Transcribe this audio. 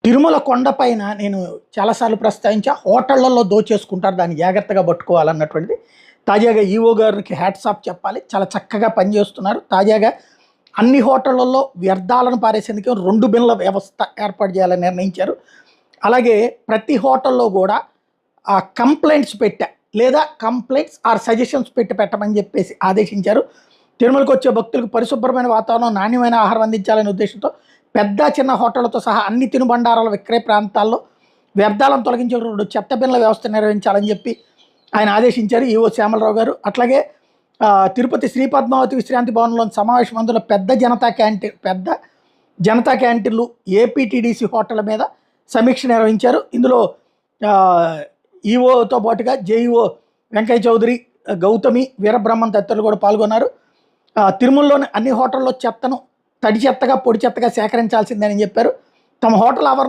తిరుమల కొండపైన నేను చాలాసార్లు ప్రస్తావించా. హోటళ్లలో దోచేసుకుంటారు. దాన్ని జాగ్రత్తగా పట్టుకోవాలన్నటువంటిది. తాజాగా ఈవో గారికి హ్యాట్స్ ఆఫ్ చెప్పాలి. చాలా చక్కగా పనిచేస్తున్నారు. తాజాగా అన్ని హోటళ్లలో వ్యర్థాలను పారేసేందుకు 2 బిన్ల వ్యవస్థ ఏర్పాటు చేయాలని నిర్ణయించారు. అలాగే ప్రతి హోటల్లో కూడా కంప్లైంట్స్ పెట్టా లేదా కంప్లైంట్స్ ఆర్ సజెషన్స్ పెట్టమని చెప్పేసి ఆదేశించారు. తిరుమలకు వచ్చే భక్తులకు పరిశుభ్రమైన వాతావరణం, నాణ్యమైన ఆహారం అందించాలనే ఉద్దేశంతో పెద్ద చిన్న హోటళ్లతో సహా అన్ని తినుబండారాల విక్రయ ప్రాంతాల్లో వ్యర్థాలను తొలగించే 2 చెత్త బిన్ల వ్యవస్థ నిర్వహించాలని చెప్పి ఆయన ఆదేశించారు ఈవో శ్యామలరావు గారు. అట్లాగే తిరుపతి శ్రీ పద్మావతి విశ్రాంతి భవన్లోని సమావేశ మందులో పెద్ద జనతా క్యాంటీన్లు ఏపీటీడీసీ హోటళ్ల మీద సమీక్ష నిర్వహించారు. ఇందులో ఈవోతో పాటుగా జేఈఓ వెంకయ్య చౌదరి, గౌతమి, వీరబ్రహ్మం తదితరులు కూడా పాల్గొన్నారు. తిరుమలలోని అన్ని హోటల్లో చెత్తను తడి చెత్తగా పొడి చెత్తగా సేకరించాల్సిందేనని చెప్పారు. తమ హోటల్ ఆవరణ